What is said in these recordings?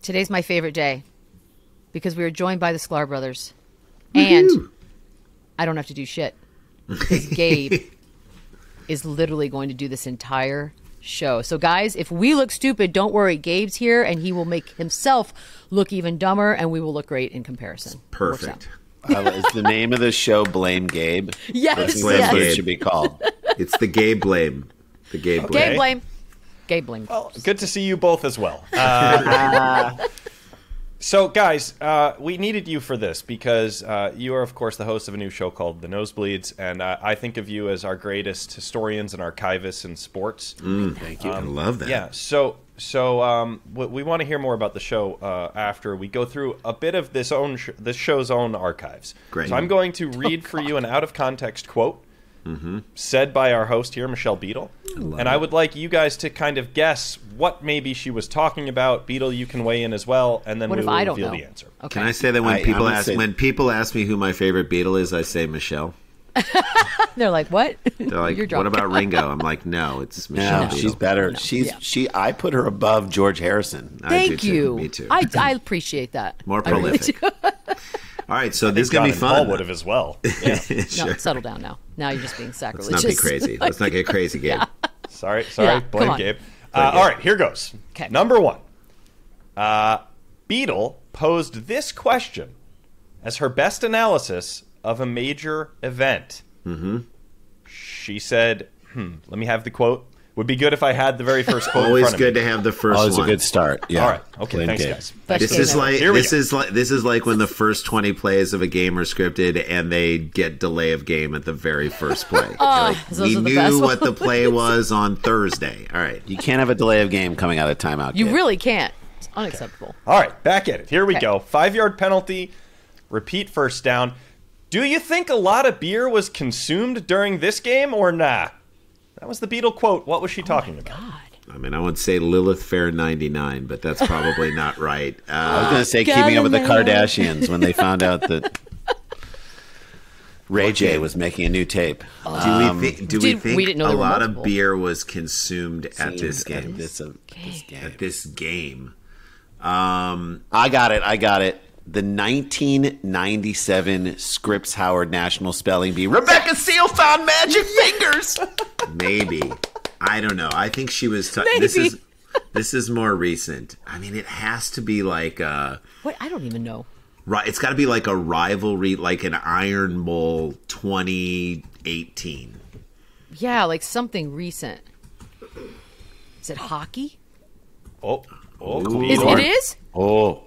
Today's my favorite day because we are joined by the Sklar brothers. And I don't have to do shit because Gabe is literally going to do this entire show. So, guys, if we look stupid, don't worry. Gabe's here, and he will make himself look even dumber, and we will look great in comparison. Perfect. Is the name of the show Blame Gabe? Yes. That's Yes. what it should be called. It's the Gabe Blame. The Gabe Blame. Gabe blame. Gabe blame. Well, good to see you both as well. So, guys, we needed you for this because you are, of course, the host of a new show called The Nosebleeds, and I think of you as our greatest historians and archivists in sports. Thank you. I love that. Yeah, so we want to hear more about the show after we go through a bit of this show's own archives. Great. So I'm going to read for you an out-of-context quote said by our host here, Michele Beadle. And I would like you guys to kind of guess what maybe she was talking about. Beadle, you can weigh in as well, and then we will reveal the answer. Okay. Can I say that when people ask me who my favorite Beatle is, I say Michele. They're like, what? They're like, You're drunk. what about Ringo? I'm like, no, it's Michele. No, she's better. No. I put her above George Harrison. Thank you. Me too. I appreciate that. More I really prolific. do. All right, so this is John going to be and Paul fun. would have as well. Yeah. Sure. No, settle down now. Now you're just being Let's sacrilegious. not be crazy. Let's not get crazy, Gabe. Sorry, Yeah, blame come on. Gabe. All right, here goes. Okay. Number one. Beadle posed this question as her best analysis of a major event. She said, let me have the quote. Would be good if I had the very first quote. Always in front of good me. to have the first Always one. a good start. Yeah. All right. Okay. Blame Thanks, Gabe. guys. Best This is game ever. like this is like when the first 20 plays of a game are scripted and they get delay of game at the very first play. those we are the knew best what the ones. play was on Thursday. All right. You can't have a delay of game coming out of timeout. You Gabe. really can't. It's unacceptable. All right. Back at it. Here we Okay. go. 5-yard penalty. Repeat first down. Do you think a lot of beer was consumed during this game or nah? That was the Beadle quote. What was she talking about? God. I mean, I would say Lilith Fair 99, but that's probably not right. I was going to say Keeping Up with the Kardashians when they found out that Ray J was making a new tape. Do we think we didn't know a there were lot multiple. of beer was consumed at this game? At This game. I got it. The 1997 Scripps Howard National Spelling Bee. Rebecca Seal found magic fingers. Maybe. I don't know. I think she was. Maybe. This is more recent. I mean, it has to be like What? I don't even know. right. It's got to be like a rivalry, like an Iron Bowl 2018. Yeah, like something recent. Is it hockey? Oh, It is?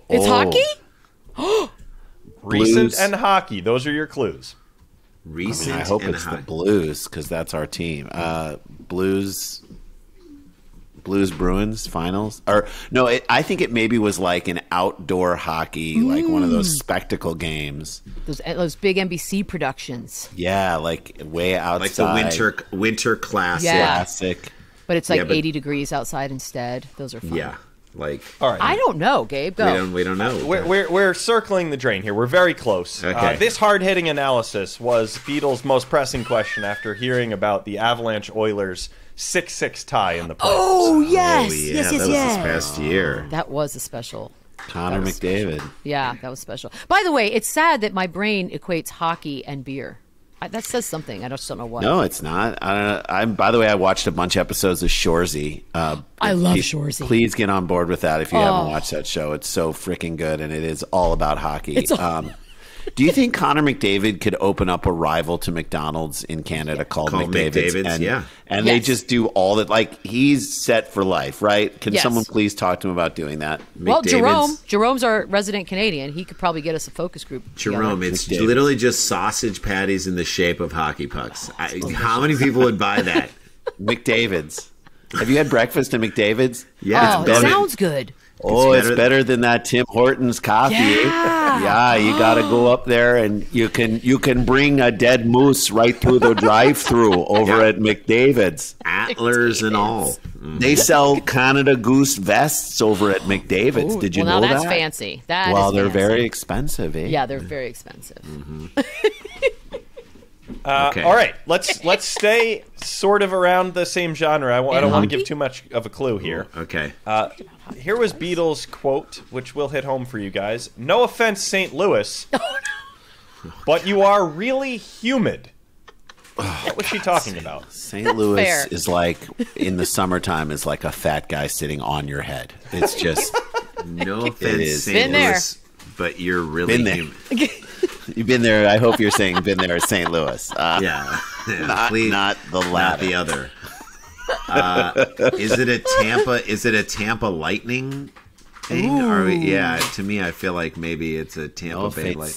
It's hockey? recent Blues. and hockey. Those are your clues. Recent. I hope and it's high. the Blues because that's our team. Blues Bruins finals, or no? I think it maybe was like an outdoor hockey, like one of those spectacle games. Those big NBC productions. Yeah, like way like the outside. winter classic. Yeah. Classic. But it's like Yeah, but- 80 degrees outside instead. Those are fun. Yeah. Like All right. I don't know, Gabe. Go. we don't know. We're circling the drain here. We're very close. Okay. This hard-hitting analysis was Beadle's most pressing question after hearing about the Avalanche Oilers' 6-6 tie in the playoffs. Oh, yes. Oh, yeah, yes, that was this yes. past year. That was a special. Connor McDavid. Yeah, that was special. By the way, it's sad that my brain equates hockey and beer. That says something. I just don't know what. No, it's not. I don't know. By the way, I watched a bunch of episodes of Shoresy. I love Shoresy. Please get on board with that if you haven't watched that show. It's so freaking good, and it is all about hockey. Do you think Connor McDavid could open up a rival to McDonald's in Canada called McDavid's? And they just do all that. Like, he's set for life, right? Can Yes. someone please talk to him about doing that? Well, McDavid's- Jerome's our resident Canadian. He could probably get us a focus group. Jerome, together. it's literally just sausage patties in the shape of hockey pucks. How many people would buy that? McDavid's. Have you had breakfast at McDavid's? Yeah, Oh, it's it better. sounds good. It's better than that Tim Hortons coffee. Yeah. Yeah, you got to go up there and you can bring a dead moose right through the drive-through over at McDavid's. Antlers and all. They sell Canada Goose vests over at McDavid's. Ooh, Did you well, know now that's that? fancy. That Well, is they're fancy. very expensive, eh? Yeah, they're very expensive. Okay. All right, let's stay sort of around the same genre. I don't want to hockey? give too much of a clue here. Okay. Here was Beadle's quote, which will hit home for you guys. No offense, St. Louis, but you are really humid. What was she talking about? St. Louis is like, in the summertime, is like a fat guy sitting on your head. It's just... No offense, St. Louis, but you're really human. You've been there. I hope you're saying been there at St. Louis. Yeah. Not the latter. Not the other. Is it a Tampa Lightning thing? To me, I feel like maybe it's a Tampa Bay Lightning.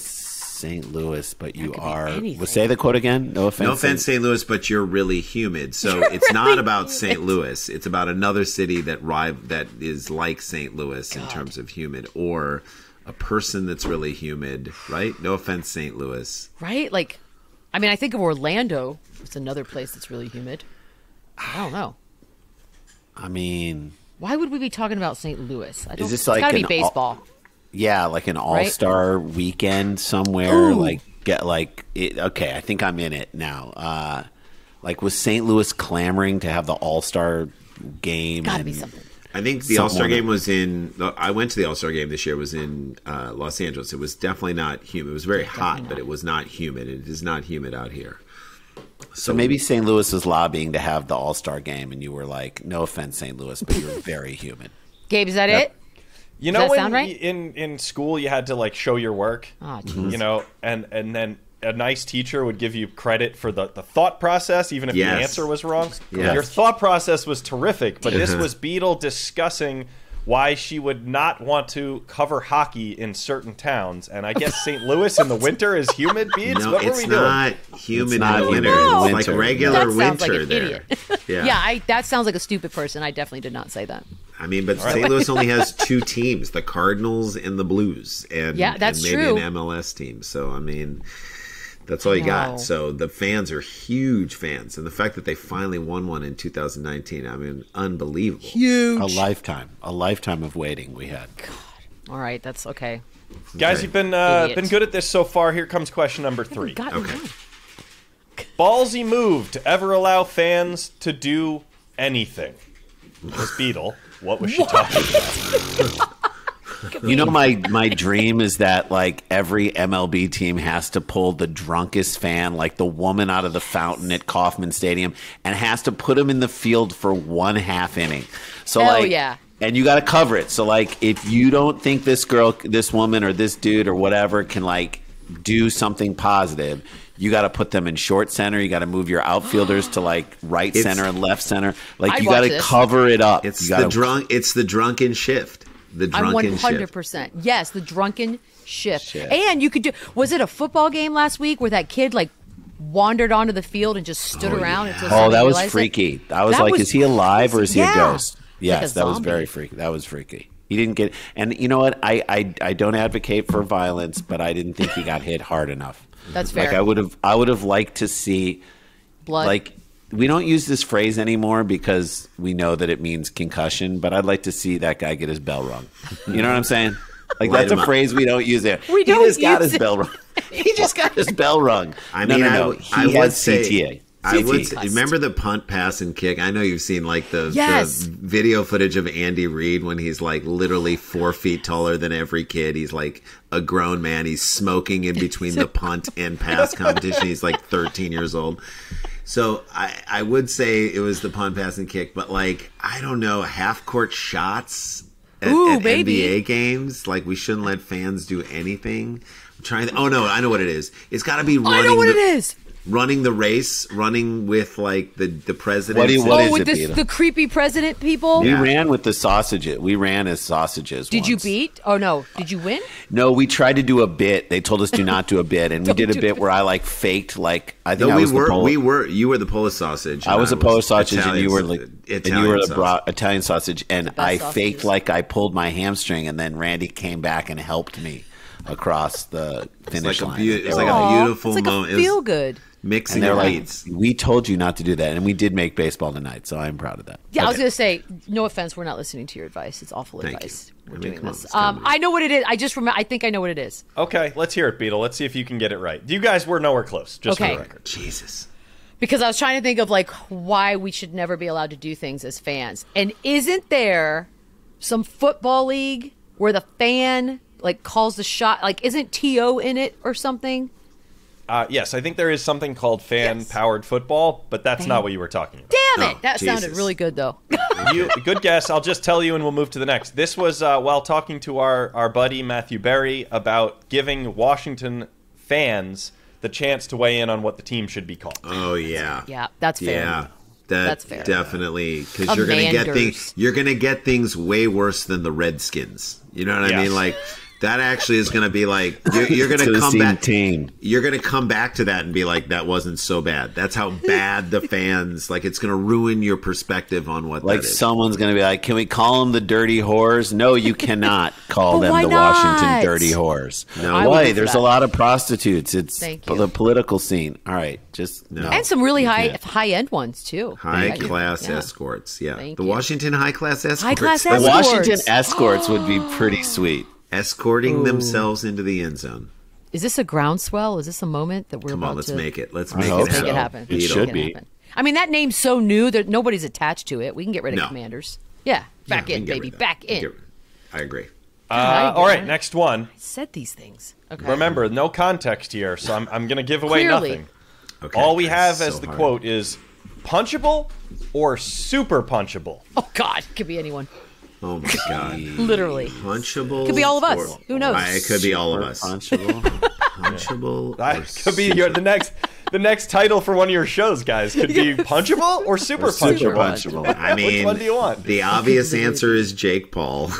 St. Louis, but you are. Well, say the quote again. No offense. No offense, St. Louis, but you're really humid. So it's not about St. Louis. It's about another city that is like St. Louis in terms of humid, or a person that's really humid. Right? No offense, St. Louis. Right? Like, I mean, I think of Orlando. It's another place that's really humid. I don't know. I mean, why would we be talking about St. Louis? Is this it's like gotta be baseball? Yeah, like an all-star weekend somewhere. Ooh. Okay, I think I'm in it now. Was St. Louis clamoring to have the all-star game? Gotta be something. I think the all-star game was in... I went to the all-star game this year. It was in Los Angeles. It was definitely not humid. It was very hot, but it was not humid. It is not humid out here. So maybe St. Louis was lobbying to have the all-star game, and you were like, no offense, St. Louis, but you're very humid. Gabe, is that it? You know, when in school you had to show your work, you know, and then a nice teacher would give you credit for the thought process, even if the answer was wrong. Yes. Your thought process was terrific, but this was Beadle discussing why she would not want to cover hockey in certain towns. And I guess St. Louis in the winter is humid, Beads? No, what were we doing? Not humid in the winter. No. It's like regular winter there. Idiot. That sounds like a stupid person. I definitely did not say that. I mean, but St. Louis only has two teams, the Cardinals and the Blues. And, that's maybe true. an MLS team. So, I mean, that's all you got. So the fans are huge fans. And the fact that they finally won one in 2019, I mean, unbelievable. Huge. A lifetime of waiting we had. God. All right, that's okay. Guys, you've been good at this so far. Here comes question number 3. Okay. Ballsy Move to ever allow fans to do anything. Miss Beadle, what was she talking about? You know, my dream is that every MLB team has to pull the drunkest fan, like the woman out of the fountain at Kauffman Stadium, and has to put him in the field for 1/2 inning. So and you got to cover it. So if you don't think this girl, this woman, or this dude or whatever can do something positive, you got to put them in short center. You got to move your outfielders to right center and left center. You got to cover it up. It's the drunken shift. The drunken shift. I'm 100%. Yes, the drunken shift. And you could do. Was it a football game last week where that kid wandered onto the field and just stood around until somebody that was realized freaky. It? That was is he alive or is he a ghost? Yes, that was zombie. very freaky. That was freaky. He didn't get. And you know what? I don't advocate for violence, but I didn't think he got hit hard enough. That's fair. I would have liked to see blood. We don't use this phrase anymore because we know that it means concussion, but I'd like to see that guy get his bell rung. You know what I'm saying? That's a phrase we don't use there. We don't use got his bell rung. He just got his bell rung. I mean, no. He has CTA. I would say, remember the punt, pass, and kick. I know you've seen the video footage of Andy Reid when he's literally 4 feet taller than every kid. He's a grown man. He's smoking in between the punt and pass competition. He's 13 years old. So I would say it was the punt, pass, and kick, but I don't know, half court shots at NBA games. We shouldn't let fans do anything. I'm trying. Oh no, I know what it is. It's got to be running. I know what it is. Running the race, running with the president. What is with the creepy president people? We ran with the sausages. We ran as sausages. Did you beat? Oh no! Did you win? No, we tried to do a bit. They told us do not do a bit, and we did a bit where I faked I think you were the Polish sausage. I was a Polish sausage, and you were the Italian Italian sausage, and I faked I pulled my hamstring, and then Randy came back and helped me across the finish line. It's a beautiful moment. It's feel good. Mixing their beats. We told you not to do that, and we did make baseball tonight, so I'm proud of that. Yeah, I was going to say, no offense, we're not listening to your advice. It's awful advice. We're doing this. I know what it is. I just remember. I think I know what it is. Okay, let's hear it, Beadle. Let's see if you can get it right. You guys were nowhere close, just for the record. Jesus. Because I was trying to think of why we should never be allowed to do things as fans. And isn't there some football league where the fan like calls the shot? Like, isn't TO in it or something? Yes, I think there is something called fan-powered football, but that's not what you were talking about. Damn it! That sounded really good, though. Good guess. I'll just tell you, and we'll move to the next. This was while talking to our buddy Matthew Berry about giving Washington fans the chance to weigh in on what the team should be called. Oh, yeah. Yeah, that's fair. Yeah. That's fair. Definitely, because you're gonna get things way worse than the Redskins. You know what I mean? Like, that actually is going to be like you're going to come back. You're going to come back to that and be like, that wasn't so bad. That's how bad the fans like. It's going to ruin your perspective on what. Like, that is. Someone's going to be like, "Can we call them the Dirty Whores?" No, you cannot call them the Washington Dirty Whores. No way. There's a lot of prostitutes. It's the political scene. All right, just no. And some really high end ones too. High class escorts. Yeah, the Washington high class escorts. High class escorts. The Washington escorts would be pretty sweet. Escorting themselves into the end zone. Is this a groundswell? Is this a moment that we're about to... Let's make it. Let's make it happen. It should be. I mean, that name's so new that nobody's attached to it. We can get rid of Commanders. Yeah, back in, baby. Back in. I agree. All right, next one. I said these things. Okay. Remember, no context here, so I'm going to give away nothing. Okay, all we have as the quote is punchable or super punchable. Oh, God. It could be anyone. Oh, my God. Literally. Punchable. Could be all of us. Who knows? It could be all of us. Punchable. Punchable. That could be the next title for one of your shows, guys. Could be punchable or super punchable. Super punchable. I mean, which one do you want? The obvious answer is Jake Paul.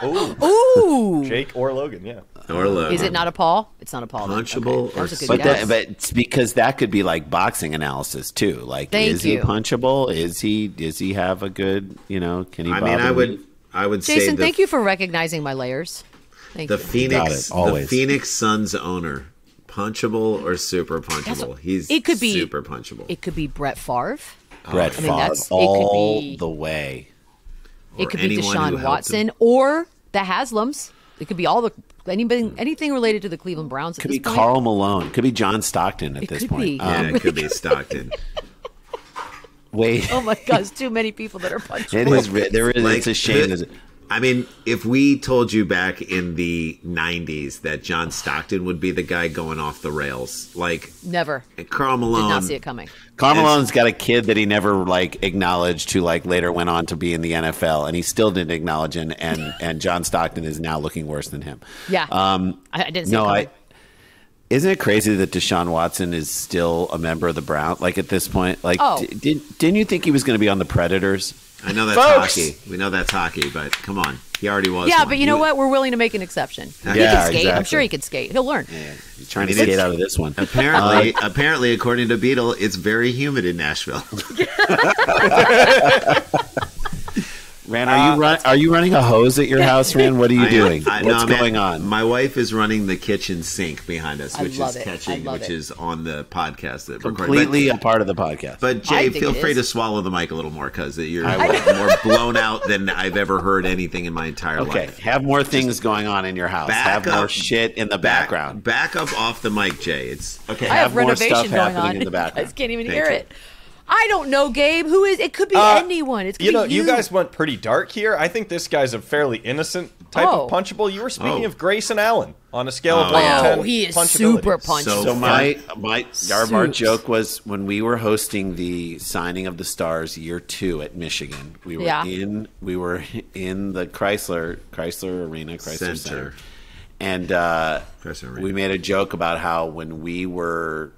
Ooh. Jake or Logan, yeah. Or Logan. Is it not a Paul? It's not a Paul. Punchable or but it's because that could be like boxing analysis too. Like, is he punchable? Is he have a good, can he? I mean, I would say Jason, thank you for recognizing my layers. Thank you. The Phoenix Suns owner, punchable or super punchable? It could be super punchable. It could be Brett Favre. Brett Favre all the way. It could be Deshaun Watson or the Haslams. It could be anything related to the Cleveland Browns. Could be Karl Malone. Could be John Stockton at this point. It could be Stockton. Wait. Oh my God! There's too many people that are punchable. It is. There is. It's a shame. I mean, if we told you back in the 90s that John Stockton would be the guy going off the rails, like never. Karl Malone did not see it coming. Karl Malone's got a kid that he never acknowledged, who later went on to be in the NFL, and he still didn't acknowledge him. And John Stockton is now looking worse than him. Yeah, I didn't see it coming. Isn't it crazy that Deshaun Watson is still a member of the Browns? Like, at this point, didn't you think he was going to be on the Predators? I know that's hockey. We know that's hockey, but come on. He already was. Yeah, but you know what? We're willing to make an exception. He can skate. Exactly. I'm sure he can skate. He'll learn. Yeah, he's trying to skate out of this one. Apparently, according to Beadle, it's very humid in Nashville. Ran, are you running a hose at your house, Ran? What are you doing? What's going on? My wife is running the kitchen sink behind us, which is on the podcast. Completely a part of the podcast. But Jay, feel free to swallow the mic a little more because you're more blown out than I've ever heard anything in my entire life. Okay, have more things going on in your house. Have more shit in the background. Back up off the mic, Jay. It's okay. I have more stuff happening in the background. I just can't even hear it. I don't know, Gabe. Who is it? Could be anyone. It's you. You guys went pretty dark here. I think this guy's a fairly innocent type of punchable. You were speaking of Grayson Allen on a scale of 1 to 10. He is super punchable. So my joke was when we were hosting the signing of the Stars year 2 at Michigan. We were in the Chrysler Arena, Chrysler Center. And we made a joke about how when we were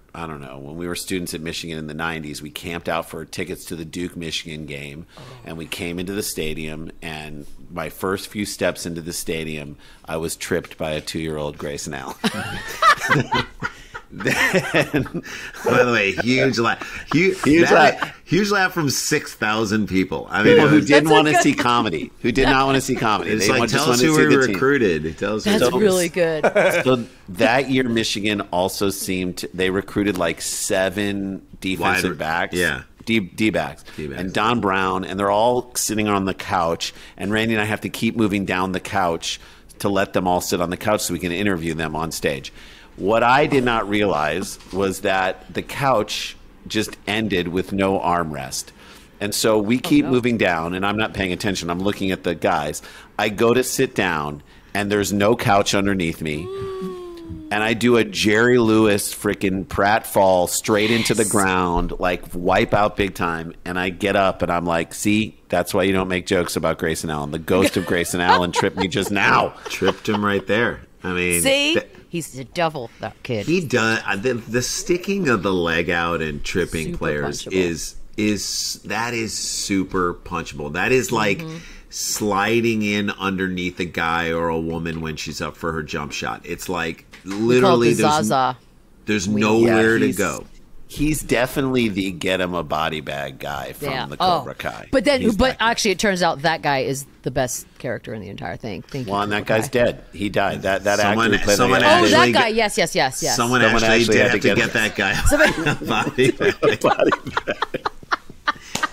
students at Michigan in the 90s, we camped out for tickets to the Duke-Michigan game, and we came into the stadium, and my first few steps into the stadium, I was tripped by a 2-year-old Grayson Allen. By the way, huge laugh. Huge laugh from 6,000 people. I mean, who didn't want to see comedy. Who did not want to see comedy. It's they tell us who we recruited. That's really good. So that year, Michigan also they recruited 7 defensive backs. Yeah. D-backs. And Don Brown, and they're all sitting on the couch, and Randy and I have to keep moving down the couch to let them all sit on the couch so we can interview them on stage. What I did not realize was that the couch just ended with no armrest. And so we keep moving down, and I'm not paying attention. I'm looking at the guys. I go to sit down, and there's no couch underneath me. And I do a Jerry Lewis freaking pratfall straight into the ground, like wipe out big time. And I get up, and I'm like, see, that's why you don't make jokes about Grayson Allen. The ghost of Grayson Allen tripped me just now. Tripped him right there. I mean, see? He's the devil, that kid. He does. The sticking of the leg out and tripping Super players punchable. is super punchable. That is like sliding in underneath a guy or a woman when she's up for her jump shot. It's like literally there's nowhere to go. He's definitely the get him a body bag guy from the Cobra Kai. But actually, it turns out that guy is the best character in the entire thing. Thank you. Well, and that guy's dead. He died. That actor who played that guy. Yes. Someone actually did have to get that guy a body bag.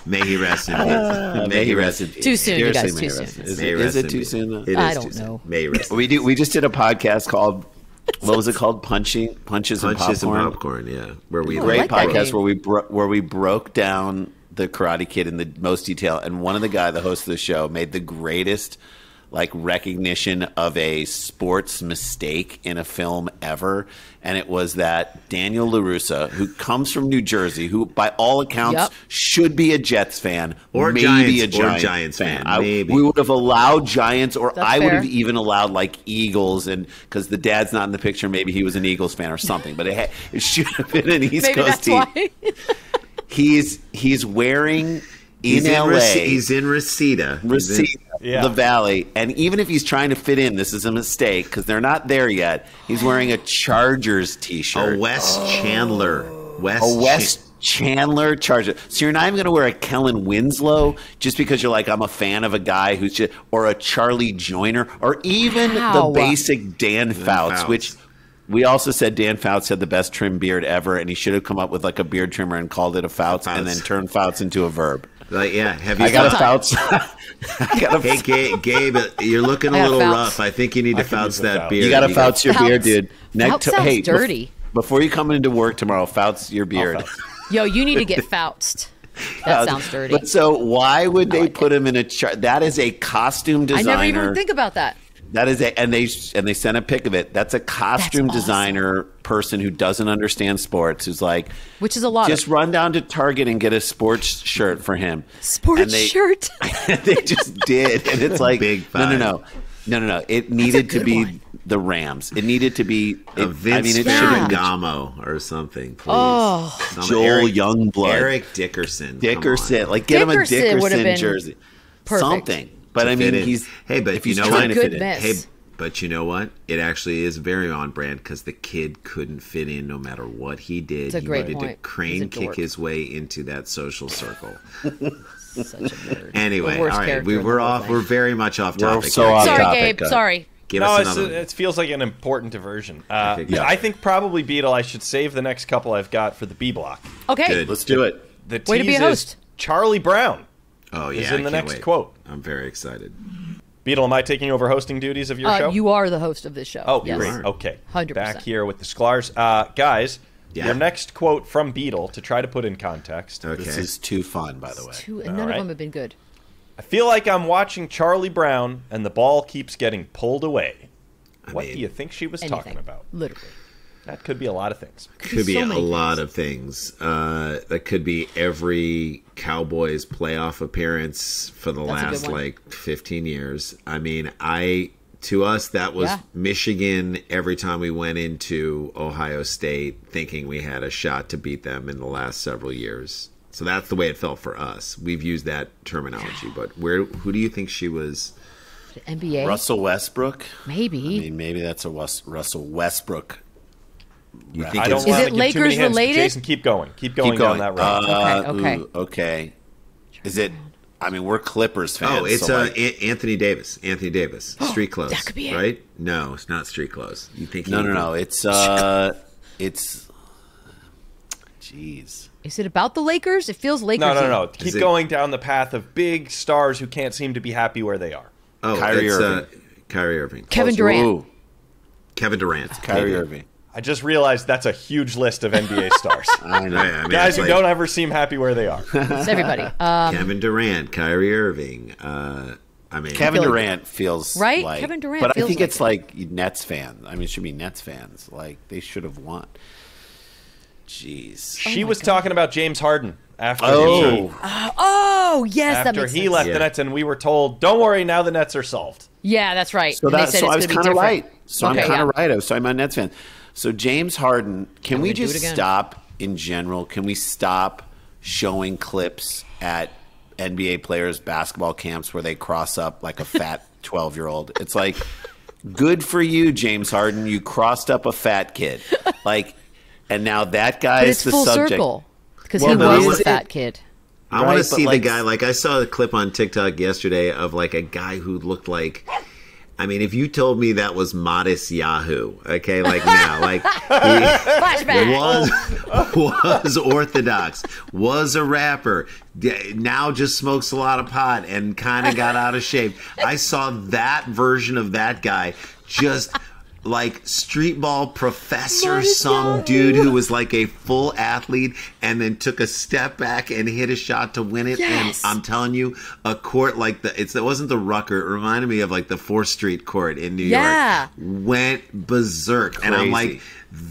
May he rest in peace. May he rest in peace. Too soon, you guys. Too soon. Is it too soon? I don't know. May he rest. We just did a podcast called. What was it called? Punches and Popcorn. Yeah, great podcast where we broke down the Karate Kid in the most detail, and one of the host of the show, made the greatest recognition of a sports mistake in a film ever, and it was that Daniel LaRussa, who comes from New Jersey, who by all accounts should be a Jets fan, or maybe Giants fan. We would have allowed Giants, or I would have even allowed Eagles, and because the dad's not in the picture, maybe he was an Eagles fan or something. But it should have been an East Coast team. He's wearing. He's in LA. He's in Reseda. The Valley. And even if he's trying to fit in, this is a mistake because they're not there yet. He's wearing a Chargers t-shirt. A Wes Chandler. Chandler Charger. So you're not even going to wear a Kellen Winslow just because you're I'm a fan of a guy who's just, or a Charlie Joyner, or even the basic Dan Fouts, which we also said Dan Fouts had the best trim beard ever, and he should have come up with a beard trimmer and called it a Fouts and then turned Fouts into a verb. Have you? I got a Fouts. Hey, Gabe, you're looking a little rough. I think you need to Fouts that beard. You got to Fouts your beard, dude. Fouts sounds dirty. Before you come into work tomorrow, Fouts your beard. Yo, you need to get Foutsed. That sounds dirty. But so why would they put him in a that is a costume designer. I never even think about that. That is and they sent a pic of it. That's a costume designer person who doesn't understand sports, who's which is a lot. Just run down to Target and get a sports shirt for him. Shirt. They just did, and it's Big no. It needed to be the Rams. It needed to be Vince Ferragamo or something. Please. Joel Youngblood, Eric Dickerson. Get him a Dickerson jersey. Perfect. Something. But I mean, but you know trying what? To fit in. Hey, but you know what? It actually is very on brand because the kid couldn't fit in no matter what he did. He needed to crane kick his way into that social circle. Such a nerd. Anyway, all right, we're off. We're very much off topic. Sorry, Gabe. Sorry. It feels like an important diversion. I think probably Beadle. I should save the next couple I've got for the B block. Okay, good. Let's do it. The way to be a host. Charlie Brown. Oh yeah, is in the next quote. I'm very excited. Beadle, am I taking over hosting duties of your show? You are the host of this show. Oh, yes. great. Okay. 100%. Back here with the Sklars. Guys, your next quote from Beadle, to try to put in context. Okay. This is too fun, by the way. None of them have been good. I feel like I'm watching Charlie Brown and the ball keeps getting pulled away. What do you think she was talking about? Literally. That could be a lot of things. Could be a lot of things. That could be every Cowboys playoff appearance for the last 15 years. I mean, to us that was Michigan every time we went into Ohio State thinking we had a shot to beat them in the last several years. So that's the way it felt for us. We've used that terminology, but who do you think she was? NBA? Russell Westbrook? Maybe. I mean, maybe that's a Russell Westbrook. You think is it Lakers related? Jason, keep going. Keep going down that road. Okay. Is it? I mean, we're Clippers fans. Oh, it's Anthony Davis. Anthony Davis. Street clothes. That could be it. Right? No, it's not street clothes. You think? No. It's. Jeez. Is it about the Lakers? It feels Lakers. No. Keep going down the path of big stars who can't seem to be happy where they are. Oh, Kyrie Irving. Kyrie Irving. Kevin Durant. Kevin Durant. Kyrie Irving. I just realized that's a huge list of NBA stars. I know. I mean, Guys who like don't ever seem happy where they are. It's everybody. Kevin Durant, Kyrie Irving. Kevin Durant feels right. like, Kevin Durant, but I feels think like it's like Nets fans. I mean, it should be Nets fans. Like they should have won. Jeez. She was talking about James Harden after yes, that makes he sense. left the Nets, and we were told, "Don't worry, now the Nets are solved." Yeah, that's right. So, And they said I it's was gonna be kind of different. right. So Okay, I'm kind of yeah. right. I was talking about Nets fans. So James Harden, can we gonna do it just again. stop in general? Can we stop showing clips at NBA players' basketball camps where they cross up like a fat 12-year-old? It's like, good for you, James Harden. You crossed up a fat kid. Like, and now that guy But is it's the full subject. circle because Well, he no, was it- a fat kid. I want Right, to see but the guy. Like I saw a clip on TikTok yesterday of like a guy who looked like. I mean, if you told me that was Modest Yahoo, okay, like now, like Flashback. was orthodox, was a rapper, now just smokes a lot of pot and kind of got out of shape. I saw that version of that guy, just like street ball professor, Modest some Yahoo. dude who was like a full athlete and then took a step back and hit a shot to win it. Yes. And I'm telling you, a court like it wasn't the Rucker. It reminded me of like the 4th Street court in New Yeah. York. Went berserk. And I'm Crazy. like,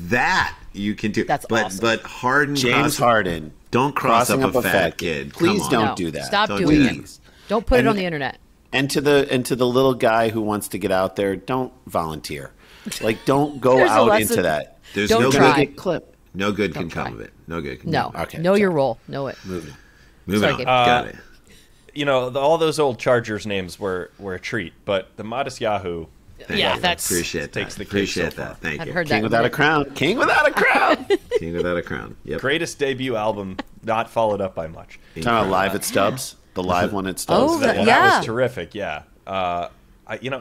that you can do. That's but awesome. but Harden, James Harden. don't cross crossing up a fat kid. Please Come don't on. No, do that. Stop Don't doing do it. that. Don't put it And- on the internet. And to the little guy who wants to get out there, don't volunteer. Like, don't go There's a out lesson. into that. There's Don't no try. good. Clip. No good can Don't try. come of it. No good. Can No. come. Okay, Know your sorry. role. Know it. Moving Sorry, on. Gabe. Got it. You know, all those old Chargers names were a treat, but the Modest Yahoo Yeah, you. that's Appreciate takes that. the cake Appreciate so far. that. Thank I've you. heard King that. without a crown. King without a crown. King without a crown. Yep. greatest debut album, not followed up by much. Talking about live at Stubbs. The live one at Stubbs. Oh, That yeah. was terrific. Yeah.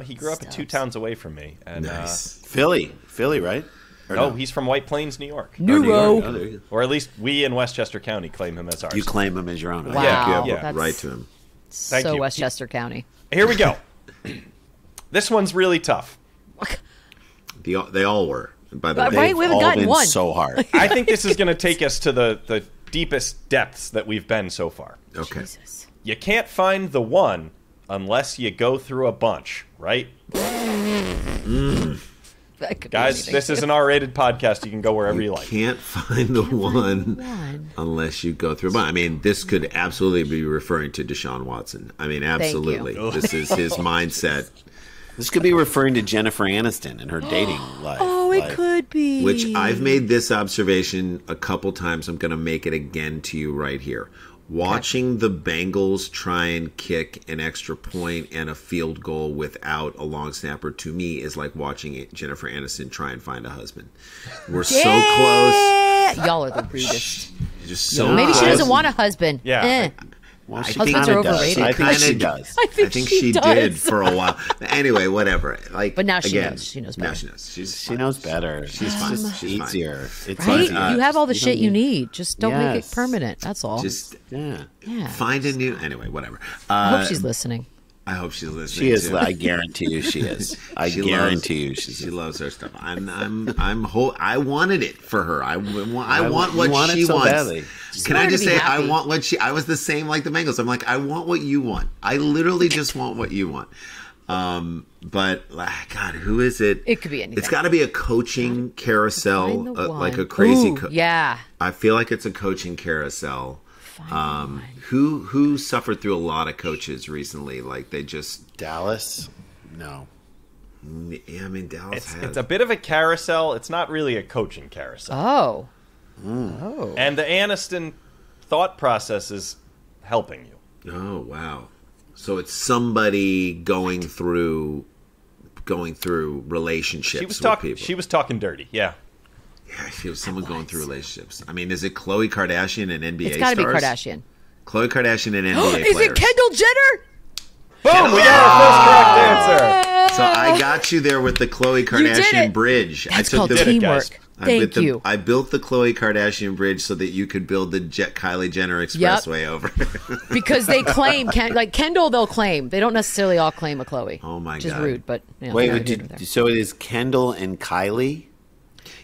He grew up 2 Stubbs. towns away from me, and Nice. Philly, right? Or no, he's from White Plains, New York. New Neuro. York. Oh, there you go. Or at least we in Westchester County claim him as ours. You claim him as your own. Wow. Yeah, you have Yeah. a right to him. Thank So you. Westchester County. Here we go. This one's really tough. They all were. By the Right, way, we haven't all gotten been one. so hard. I think this is going to take us to the deepest depths that we've been so far. okay. Jesus. You can't find the one unless you go through a bunch, right? That could be Guys, anything. this is an R-rated podcast. You can go wherever you like. Can't find the one one. unless you go through. But I mean, this could absolutely be referring to Deshaun Watson. I mean, absolutely. This is his mindset. This could be referring to Jennifer Aniston and her dating life. Oh, it Like, could be. Which I've made this observation a couple times. I'm going to make it again to you right here. Watching the Bengals try and kick an extra point and a field goal without a long snapper, to me, is like watching Jennifer Aniston try and find a husband. We're so close. Yeah. Y'all are the rudest. Just so Maybe she close. doesn't want a husband. Yeah. Eh. Well, she Husbands kinda are does. overrated. I think she Kinda- does. I think, I think she does. did for a while. Anyway, whatever. Like, But now she again, knows. She knows Now better. she knows. She knows better. She's fine. Just She's fine. easier. It's Right? easy. You have all the You shit don't you need- need. Just don't make it Yes. permanent. That's all. Just Yeah. yeah. find a new. Anyway, whatever. I hope she's listening. I hope she's listening. She is. too. I guarantee you, she is. I She guarantee loves, you, she's. she loves her stuff. I wanted it for her. I want you what want it she so wants. badly. Can want I her just to be say happy. I want what she? I was the same like the Bengals. I'm like I want what you want. I literally just want what you want. But God, who is it? It could be anything. It's got to be a coaching carousel, Find the like one. a crazy. Ooh, yeah. I feel like it's a coaching carousel. Find the one. Who suffered through a lot of coaches recently? Like they just. Dallas? No. Yeah, I mean Dallas. It's a bit of a carousel. It's not really a coaching carousel. Oh. And the Aniston thought process is helping you. Oh wow! So it's somebody going through relationships with people. She was talking dirty. Yeah. Yeah, she was someone going through relationships. I mean, is it Khloe Kardashian and NBA It's got to be stars? Kardashian. Khloe Kardashian and NBA Is players. it Kendall Jenner? Boom! We got our first correct answer. So I got you there with the Khloe did Kardashian it. bridge. That's I called took the guys. teamwork. I Thank you. I built the Khloe Kardashian bridge so that you could build the Kylie Jenner Expressway over. Because they claim, like Kendall, they'll claim. They don't necessarily all claim a Chloe. Oh, my Which is God. rude, but you know, Wait, neither here nor there. so it is Kendall and Kylie?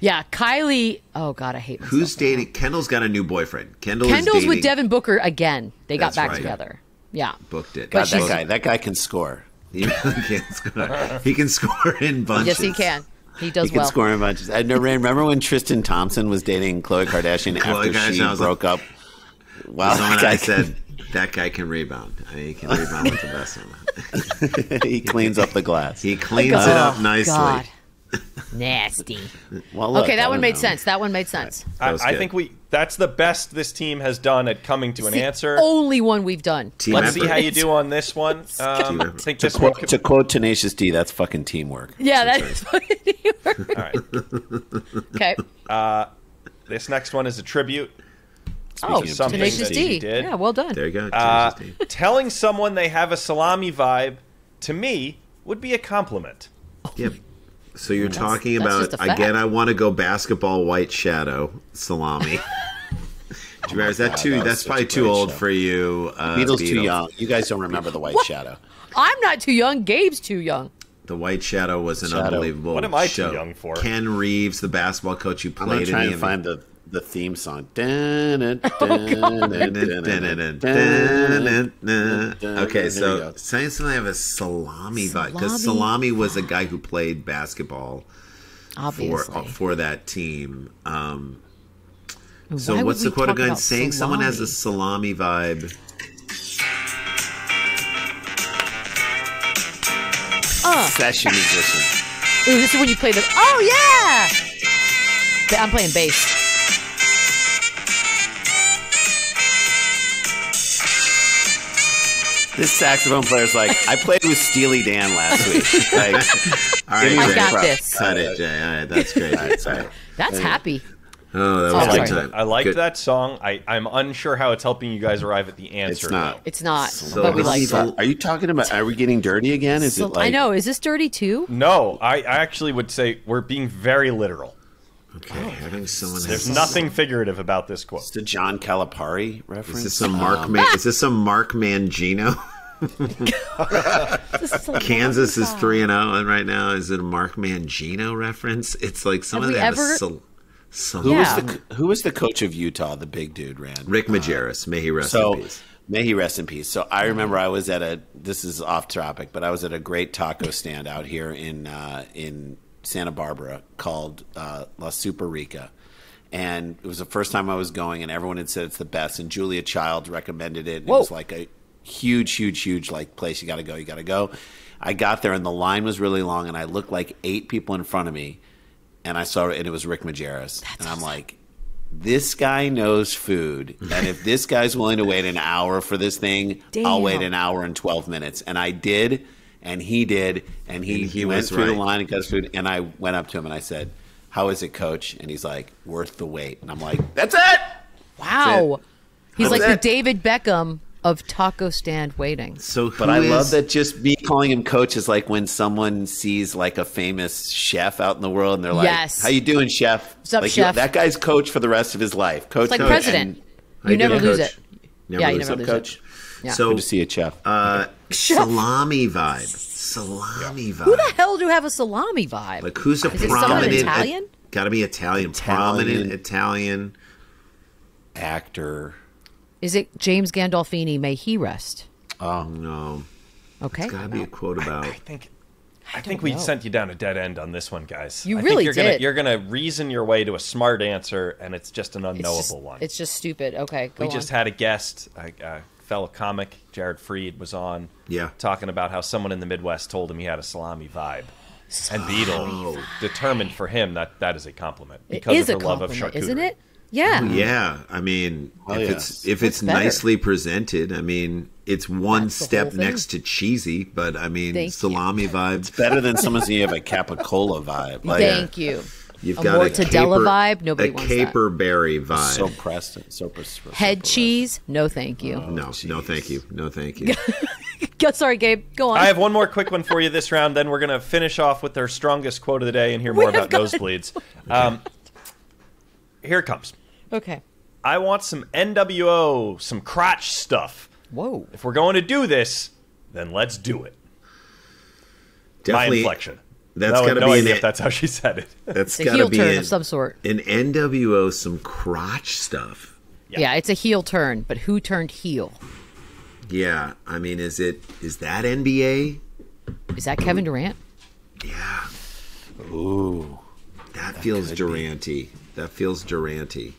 Yeah, Kylie. Oh God, I hate myself. Who's dating? Kendall's got a new boyfriend. Kendall's dating with Devin Booker again. They got back together. Yeah, booked it. God, that guy can score. He really can score. He can score in bunches. Yes, he can. He does He can score in bunches. I remember when Tristan Thompson was dating Khloe Kardashian after she broke up. Wow, I said that guy can rebound. I mean, he can rebound with the best one. He cleans up the glass. He cleans it up nicely. God. Nasty. Well, look, okay, that one made sense. That one made sense. I think that's the best this team has done at coming to an answer. Only one we've done. Let's see how you do on this one. I think to quote Tenacious D, that's fucking teamwork. Yeah, that is fucking teamwork. All Okay. right. This next one is a tribute. Tenacious D. Yeah, well done. There you go. Telling someone they have a salami vibe, to me, would be a compliment. Yep. So you're talking about, again, I want to go basketball white shadow salami. Is that that's probably too old for you. Beadle's too young. You guys don't remember the white shadow. I'm not too young. Gabe's too young. The White Shadow was an unbelievable show. What am I too young for? Ken Reeves, the basketball coach who played I'm trying to find the theme song. Okay, so saying something I have a salami vibe, because Salami was a guy who played basketball for that team. So what's the quote again? Saying someone has a salami vibe. Session musician. Ooh, this is when you play the. Oh yeah! I'm playing bass. This saxophone player's like, I played with Steely Dan last week. Like, all right, I got this. Cut it, Jay. All right, that's great. That's happy. Oh, that was a good time. I liked that song. I'm unsure how it's helping you guys arrive at the answer. It's not. But we like it. Are you talking about? Are we getting dirty again? Is it like? I know. Is this dirty too? No, I actually would say we're being very literal. Okay, having someone. There's nothing figurative about this quote. It's the John Calipari reference. Is this some Is this some Mark Mangino? Kansas is 3-0, and right now is it a Mark Mangino reference? It's like some of that. Who was the coach of Utah? The big dude ran. Rick Majerus. May he rest in peace. May he rest in peace. So I remember I was at this is off topic, but I was at a great taco stand out here in Santa Barbara called La Super Rica. And it was the first time I was going, and everyone had said it's the best. And Julia Childs recommended it. And it was like a huge like place. You got to go. I got there, and the line was really long, and I looked like 8 people in front of me. And I saw it, and it was Rick Majerus. And I'm like, this guy knows food. And if this guy's willing to wait an hour for this thing, I'll wait an hour and 12 minutes. And I did, and he did. And he went through the line and got his food. And I went up to him, and I said, how is it, coach? And he's like, worth the wait. And I'm like, that's it! Wow. He's like the David Beckham of taco stand waiting. But I love that just me calling him coach is like when someone sees like a famous chef out in the world and they're like, how you doing, chef? What's up, like, chef? That guy's coach for the rest of his life. Coach, it's like president. You never lose it. You never lose coach. It. Yeah. So good to see you, chef. Salami vibe. Salami vibe. Who the hell do have a salami vibe? Like who's a prominent? Is it someone Italian? Got to be Italian. Prominent Italian actor. Is it James Gandolfini? May he rest. Oh no. Okay. It's got to be a quote about. I think we sent you down a dead end on this one, guys. You really did. You're gonna reason your way to a smart answer, and it's just an unknowable one. It's just stupid. Okay, we just had a guest, a fellow comic, Jared Freed, was on. Yeah. Talking about how someone in the Midwest told him he had a salami vibe. And Beadle determined for him that is a compliment because of her love of charcuterie. Isn't it? Yeah. Oh, yeah. I mean, if it's nicely presented, I mean, it's one step next to cheesy, but I mean, salami vibe. It's better than someone saying you have a capicola vibe. Like, Thank you. You've got a mortadella vibe. Nobody wants that. A caperberry vibe. So pressed. Head cheese. No, thank you. No, thank you. No, thank you. Sorry, Gabe. Go on. I have one more quick one for you this round. Then we're going to finish off with our strongest quote of the day and hear more about nosebleeds. Here it comes. Okay. I want some NWO, some crotch stuff. Whoa. If we're going to do this, then let's do it. Definitely, my inflection. That's got to no be idea if that's how she said it. That's it's a heel turn of some sort. An NWO, some crotch stuff. Yeah, it's a heel turn, but who turned heel? Yeah, I mean, is that NBA? Is that Kevin Durant? Yeah. Ooh, that feels Durant-y. That feels Durant-y.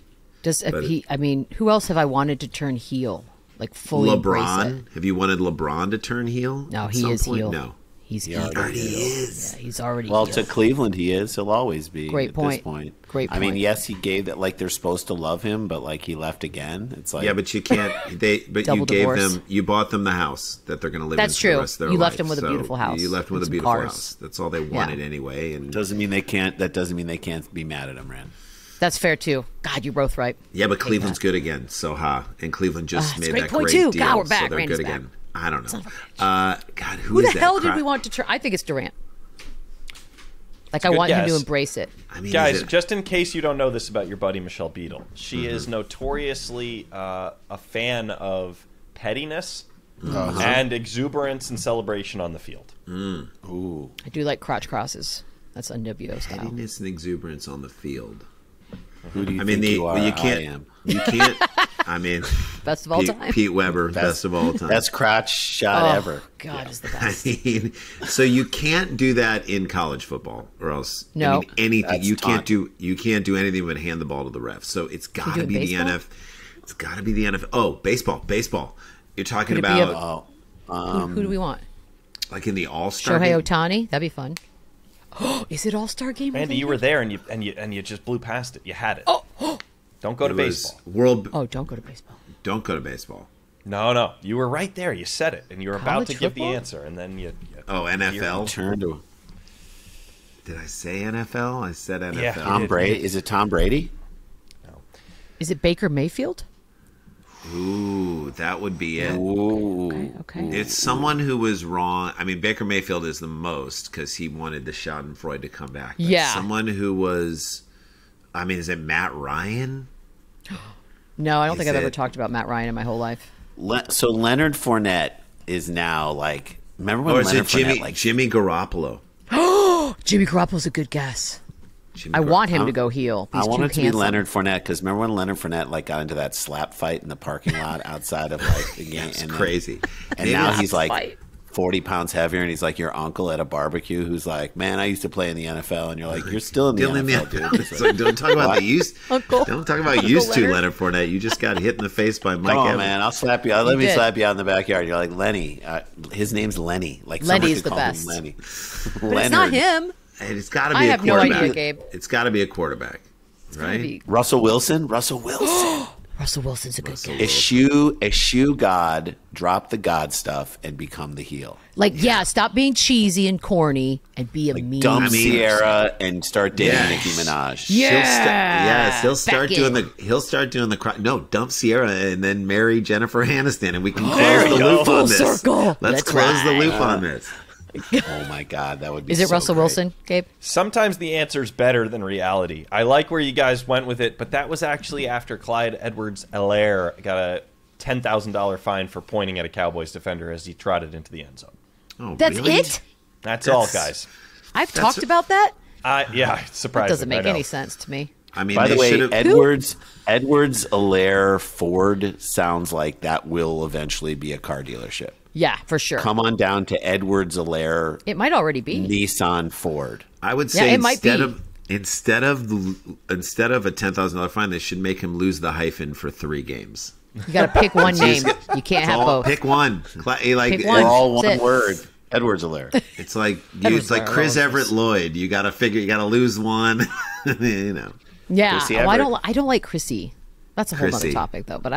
I mean, who else have I wanted to turn heel? Like fully LeBron? Have you wanted LeBron to turn heel? No, he is heel. No. He already is. Yeah, he's already well, heel. to Cleveland, he is. He'll always be. Great point. This point. Great point. I mean, yes, he gave that. Like they're supposed to love him, but like he left again. It's like but you can't. But you gave them. You bought them the house that they're going to live in. That's for true. the rest of their You life. left them with a beautiful house. You left them with a beautiful house. That's all they wanted anyway. And doesn't mean they can't. That doesn't mean they can't be mad at him, Rand. That's fair too. God, you're both right. Yeah, but Cleveland's good again. So and Cleveland just made that great deal. God, we're back. So they're Randy's good back. again. I don't know. God, who the hell did we want to turn? I think it's Durant. Like I want him to embrace it. I mean, guys, just in case you don't know this about your buddy Michele Beadle, she is notoriously a fan of pettiness and exuberance and celebration on the field. Ooh, I do like crotch crosses. That's NWO style. Pettiness and exuberance on the field. Who do you think you are? You can't. I mean, best of all time. Pete Weber, best of all time. Best crotch shot ever. God is the best. I mean, so you can't do that in college football, or else no, I mean, anything you can't do anything but hand the ball to the ref. So it's got to be the NFL. It's got to be the NFL. Oh, baseball. You're talking about who do we want? Like in the All-Star Shohei game? Ohtani? That'd be fun. Is it All-Star game? Randy, you were there and you just blew past it. You had it. Don't go to baseball. Don't go to baseball. Don't go to baseball. No. You were right there. You said it, and you were about to give the answer, and then you NFL? Turned to. Did I say NFL? I said NFL. Yeah, Tom Brady? Is it Tom Brady? No. Is it Baker Mayfield? Ooh, that would be it. Ooh. Okay. It's someone who was wrong. I mean, Baker Mayfield is the most because he wanted the Schadenfreude to come back. But someone who was, I mean, is it Matt Ryan? No, I don't think I've ever talked about Matt Ryan in my whole life. So Leonard Fournette is now like. Remember when Leonard Fournette Jimmy Garoppolo? Jimmy Garoppolo's a good guess. I want him to go heel. I want it to be Leonard Fournette because remember when Leonard Fournette got into that slap fight in the parking lot outside of the game? It's crazy. And now he's like 40 pounds heavier, and he's like your uncle at a barbecue who's like, "Man, I used to play in the NFL," and you're like, "You're still in the NFL, dude." So don't talk about the used. Uncle. Don't talk about used to Leonard Fournette. You just got hit in the face by Mike Evans. Man, I'll slap you. Let me slap you out in the backyard. You're like Lenny. His name's Lenny. Like Lenny's the best. Lenny. But it's not him. And it's got to be I have no idea, Gabe. It's got to be a quarterback, right? Russell Wilson. Russell Wilson's a good guy. Eschew God, drop the God stuff, and become the heel. Stop being cheesy and corny and be a meme. Dump Sierra and start dating Nicki Minaj. He'll start doing the. No, dump Sierra and then marry Jennifer Aniston, and we can close the loop on this. Circle. Let's close the loop on this. Oh my God, that would be. Is it so Russell great. Wilson, Gabe? Sometimes the answer's better than reality. I like where you guys went with it, but that was actually after Clyde EdwardsAlaire got a $10,000 fine for pointing at a Cowboys defender as he trotted into the end zone. Oh, That's really? it? That's all, guys. I've talked about that? It's surprising. That doesn't make any sense to me. I mean, by the way, EdwardsAlaire Ford sounds like that will eventually be a car dealership. Yeah, for sure. Come on down to EdwardsAlaire. It might already be Nissan Ford. I would say it might be. instead of a $10,000 fine, they should make him lose the hyphen for 3 games. You got to pick one name. You can't have both. Pick one. Pick one. They're all That's one it. word. EdwardsAlaire. It's like Chris Everett Lloyd. You got to lose one. Yeah. Chrissy I Everett. don't like Chrissy. That's a whole other topic though. But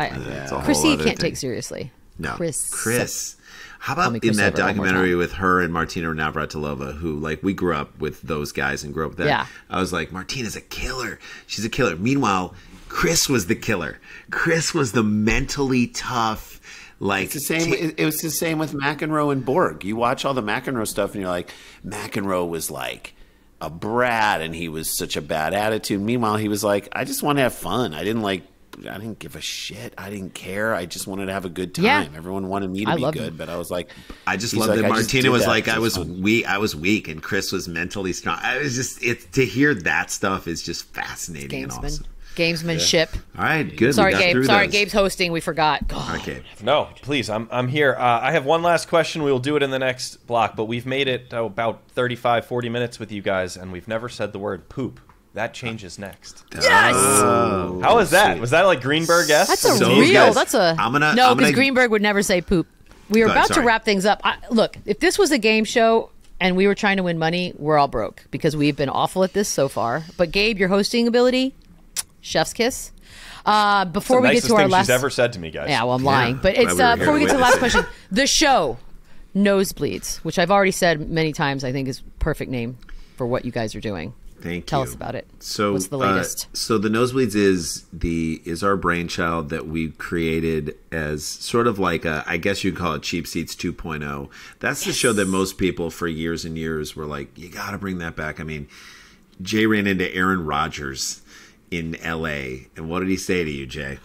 Chrissy you can't take seriously. No, Chris. How about in that documentary with her and Martina Navratilova, who we grew up with those guys and grew up with that. Yeah. I was like, Martina's a killer. She's a killer. Meanwhile, Chris was the killer. Chris was the mentally tough. It's the same. It was the same with McEnroe and Borg. You watch all the McEnroe stuff, and you're like, McEnroe was like a brat, and he was such a bad attitude. Meanwhile, he was like, I just want to have fun. I didn't didn't give a shit. I didn't care. I just wanted to have a good time. Yeah. Everyone wanted me to be good, but I was like, I just loved that Martina was like, I was weak, and Chris was mentally strong. I was just to hear that stuff is just fascinating and awesome. Gamesmanship. Yeah. All right, good. Sorry, Gabe. Sorry, Gabe's hosting. We forgot. Okay. No, please. I'm here. I have one last question. We will do it in the next block, but we've made it about 35, 40 minutes with you guys, and we've never said the word poop. That changes next. Yes. How was that? Sweet. Was that like Greenberg-esque? That's no, because Greenberg would never say poop. We were about to wrap things up. Look, if this was a game show and we were trying to win money, we're all broke because we've been awful at this so far. But Gabe, your hosting ability, chef's kiss. Before we get to our last, she's ever said to me, guys. Yeah, well, I'm lying, but it's before we get to the last question. The show, Nosebleeds, which I've already said many times, I think is perfect name for what you guys are doing. Tell us about it. So what's the latest? So the Nosebleeds is our brainchild that we created as sort of like I guess you'd call it Cheap Seats 2.0. That's the show that most people for years and years were like, you got to bring that back. I mean, Jay ran into Aaron Rodgers in L.A. and what did he say to you, Jay?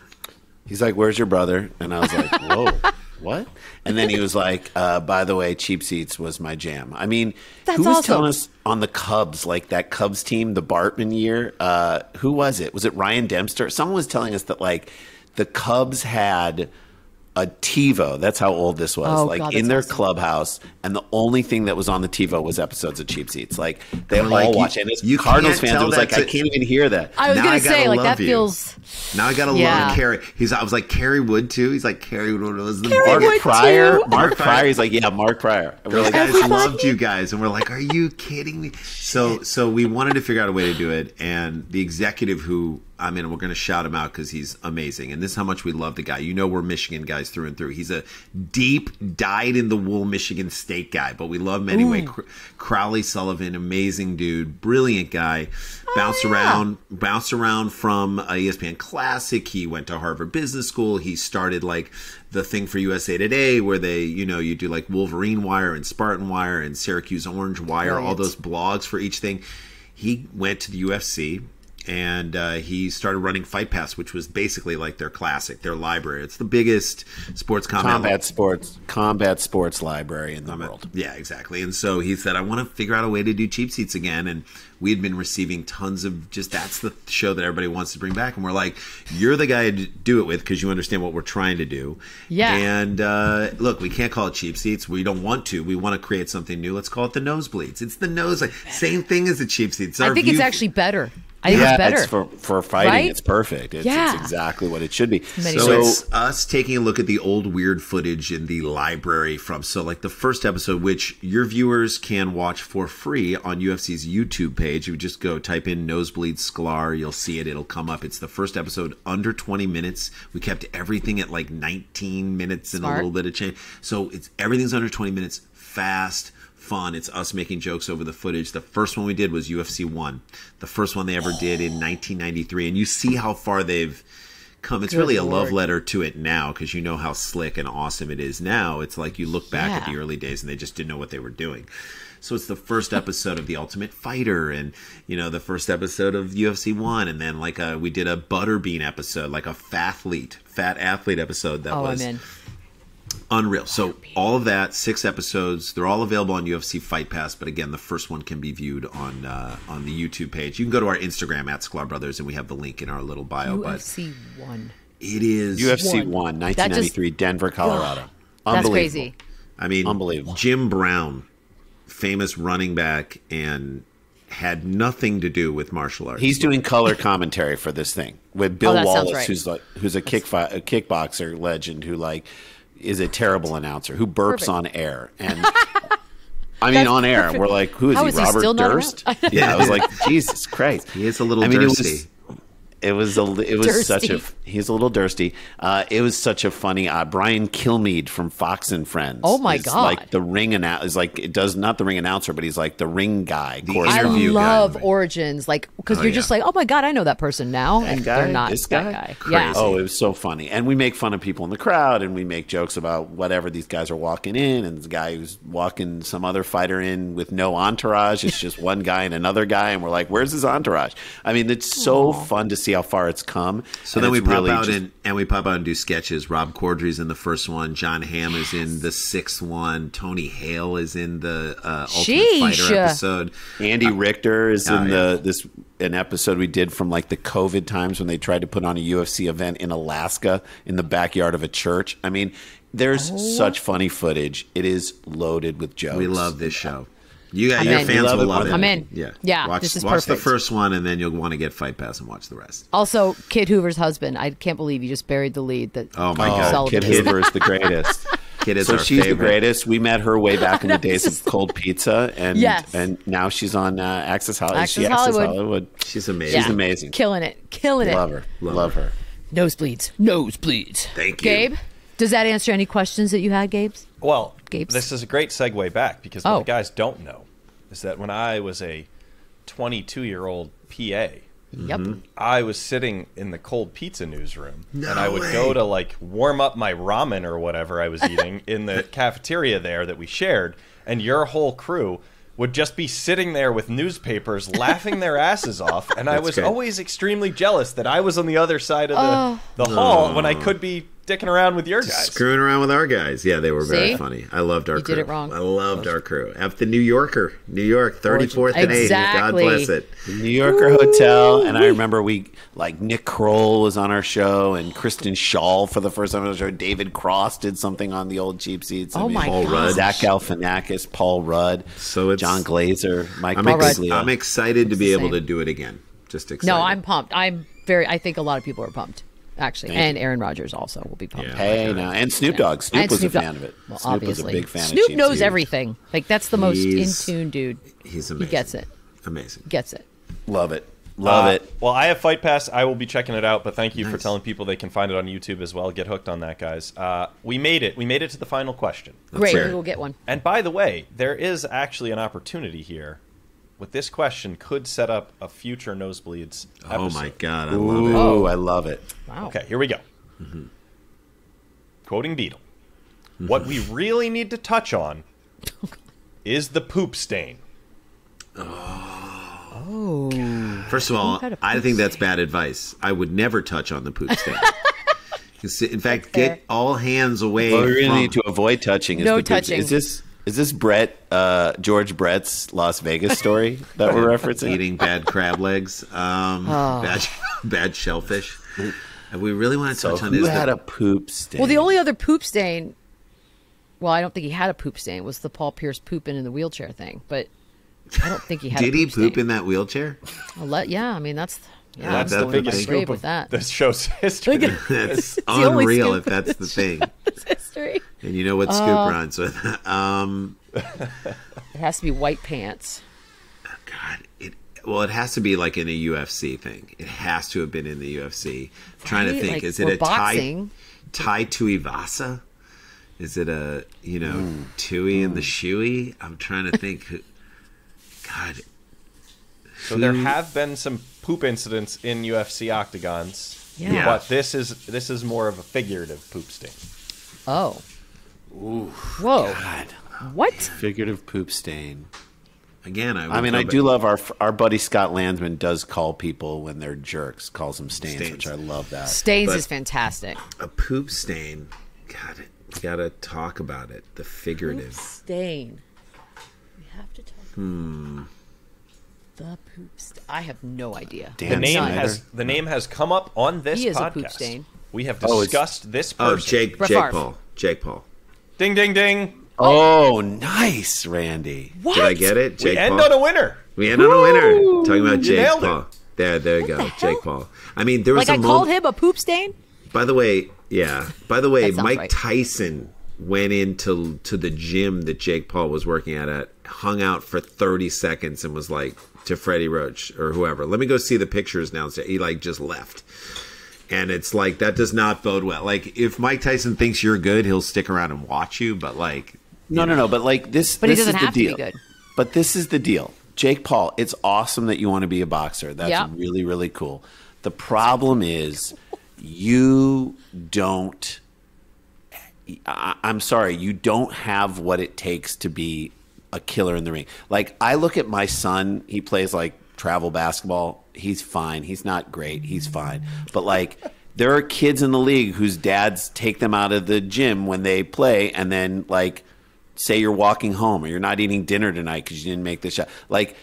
He's like, "Where's your brother?" And I was like, "Whoa, what?" And then he was like, "By the way, Cheap Seats was my jam." I mean, who was telling us on the Cubs, like that Cubs team, the Bartman year? Who was it? Was it Ryan Dempster? Someone was telling us that like the Cubs had a TiVo. That's how old this was. In their clubhouse, and the only thing that was on the TiVo was episods of Cheap Seats. Like they all watch, and as Cardinals fans, it was like I can't even hear that. I was going to say like that feels. Now I gotta love Carrie. I was like Carrie Wood too. He's like Carrie Wood was the Mark Pryor. Mark Pryor. He's like Mark Pryor. We're like, guys loved you guys, and we're like, are you kidding me? So we wanted to figure out a way to do it, and the executive who. I mean, we're going to shout him out because he's amazing. And this is how much we love the guy. You know, we're Michigan guys through and through. He's a deep, dyed-in-the-wool Michigan State guy, but we love him anyway. Crowley Sullivan, amazing dude, brilliant guy. Bounced around from ESPN Classic. He went to Harvard Business School. He started like the thing for USA Today where they, you do like Wolverine Wire and Spartan Wire and Syracuse Orange Wire, all those blogs for each thing. He went to the UFC. And he started running Fight Pass, which was basically like their classic, their library. It's the biggest sports combat sports library in the world. Yeah, exactly. And so he said, I want to figure out a way to do Cheap Seats again. And we had been receiving tons of that's the show that everybody wants to bring back. And we're like, you're the guy to do it with because you understand what we're trying to do. Yeah. And look, we can't call it Cheap Seats. We don't want to. We want to create something new. Let's call it the Nosebleeds. It's the nose. Same thing as the Cheap Seats. I think it's actually better. I think it's better. It's for fighting. Right? It's perfect. It's exactly what it should be. So it's us taking a look at the old weird footage in the library like the first episode, which your viewers can watch for free on UFC's YouTube page. You just go type in Nosebleed Sklar. You'll see it. It'll come up. It's the first episode under 20 minutes. We kept everything at like 19 minutes and a little bit of change. So everything's under 20 minutes, fast. Fun. It's us making jokes over the footage. The first one we did was UFC 1. The first one they ever did in 1993. And you see how far they've come. It's really a love letter to it now because you know how slick and awesome it is now. It's like you look back at the early days and they just didn't know what they were doing. So it's the first episode of The Ultimate Fighter and, the first episode of UFC 1. And then like we did a Butterbean episode, like a fat athlete episode that was... I'm in. Unreal. So all of that, 6 episodes, they're all available on UFC Fight Pass. But again, the first one can be viewed on the YouTube page. You can go to our Instagram at Sklar Brothers, and we have the link in our little bio. UFC 1. It is UFC 1, 1993, Denver, Colorado. That's crazy. I mean, unbelievable. Jim Brown, famous running back, and had nothing to do with martial arts. He's doing color commentary for this thing with Bill Wallace, who's a kickboxer legend who is a terrible announcer who burps on air. And I mean, on air, we're like, who is he? Robert Durst? Yeah, I was like, Jesus Christ. He is a little thirsty. It was such a. He's a little thirsty. It was such a funny. Brian Kilmeade from Fox and Friends. Oh my god! Like the ring is like it does not the ring announcer, but he's like the ring guy. I love Origins, because you're just like, oh my god, I know that person now, and they're not that guy. Yeah. Oh, it was so funny, and we make fun of people in the crowd, and we make jokes about whatever these guys are walking in, and the guy who's walking some other fighter in with no entourage. It's just one guy and another guy, and we're like, where's his entourage? I mean, it's so fun to see how far it's come. So then we pop out and do sketches. Rob Corddry's in the first one. John Hamm is in the 6th one. Tony Hale is in the Ultimate Fighter episode. Andy Richter is in an episode we did from like the COVID times when they tried to put on a UFC event in Alaska in the backyard of a church. I mean, there's such funny footage. It is loaded with jokes. We love this show. Your fans will love it. I'm in. Yeah. Watch the first one, and then you'll want to get Fight Pass and watch the rest. Also, Kid Hoover's husband. I can't believe you just buried the lead. Oh my God, Kid Hoover is the greatest. Kid is she's favorite. The greatest. We met her way back in the days of Cold Pizza, and now she's on Access Hollywood. She's amazing. She's amazing. Killing it. Love her. Nosebleeds. Thank you, Gabe. Does that answer any questions that you had, Gabe's? Well, this is a great segue back because what the guys don't know is that when I was a 22-year-old PA, I was sitting in the Cold Pizza newsroom, and I would go to like warm up my ramen or whatever I was eating in the cafeteria there that we shared, and your whole crew would just be sitting there with newspapers laughing their asses off, and I was always extremely jealous that I was on the other side of the hall when I could be dicking around with your guys. Screwing around with our guys. Yeah, they were very funny. I loved our crew. You did it wrong. I loved our crew. At the New Yorker, New York, 34th and 8th. God bless it. New Yorker Hotel. And I remember Nick Kroll was on our show, and Kristen Shaw for the first time on the show. David Cross did something on the old cheap seats. Paul Rudd. God. Zach Galifianakis, Paul Rudd, John Glazer, Mike Bigley. I'm excited to be able to do it again. Just excited. No, I'm pumped. I think a lot of people are pumped. Actually, and Aaron Rodgers also will be pumped. And Snoop Dogg. Snoop was a fan of it. Well, Snoop obviously. was a big fan Snoop of Cheap knows Seats. everything. Like, that's the most in-tune dude. He's amazing. He gets it. Amazing. Gets it. Love it. Love it. Well, I have Fight Pass. I will be checking it out, but thank you for telling people they can find it on YouTube as well. Get hooked on that, guys. We made it. We made it to the final question. Great. We will get one. And by the way, there is actually an opportunity here. With this question, could set up a future Nosebleeds episode. Oh, my God. I love it. Oh, I love it. Wow. Okay, here we go. Quoting Beadle. What we really need to touch on is the poop stain. Oh. First of all, I think that's bad advice. I would never touch on the poop stain. In fact, get all hands away. What we really need to avoid touching is no the poop touching. Is this George Brett's Las Vegas story that we're referencing? Eating bad crab legs, bad shellfish. And we really want to touch on this. Who had a poop stain? Well, the only other poop stain, I don't think he had a poop stain, was the Paul Pierce pooping in the wheelchair thing. But I don't think he had a poop Did he poop stain. in that wheelchair? Yeah, I mean, that's the biggest scoop with that. This show's history. That's unreal if that's the thing. It's history. And you know what Scoop runs with. It has to be white pants. God, it has to be like in a UFC thing. It has to have been in the UFC. I'm trying to think. Is it a Tai Tuivasa? Is it a, Tui and the Shoey? I'm trying to think. God. So there have been some poop incidents in UFC octagons. Yeah. But this is more of a figurative poop stain. Oh. Ooh. Whoa. God. What? Figurative poop stain. Again, I do love our buddy Scott Landsman does call people when they're jerks, calls them stains. Which I love that. Stains is fantastic. A poop stain. God, you got to talk about it. The figurative. Poop stain. We have to talk about the poop stain. I have no idea. The name has come up on this he is podcast. A poop stain. We have discussed this person. Jake Paul. Ding, ding, ding. Oh, nice, Randy. What? Did I get it? We end on a winner. Talking about Jake Paul. There you go. Jake Paul. I mean, there was I called him a poop stain? By the way, Mike right. Tyson went into the gym that Jake Paul was working at, hung out for 30 seconds and was like to Freddie Roach or whoever, let me go see the pictures now. So he just left. And it's like, that does not bode well. Like, if Mike Tyson thinks you're good, he'll stick around and watch you. But like, no. But this he doesn't is have the deal. to be good. But this is the deal. Jake Paul, it's awesome that you want to be a boxer. That's really, really cool. The problem is you don't. I'm sorry, you don't have what it takes to be a killer in the ring. Like, I look at my son, he plays like travel basketball. He's fine. He's not great. He's fine. But like, there are kids in the league whose dads take them out of the gym when they play, and then like say you're walking home or you're not eating dinner tonight because you didn't make the shot. Like,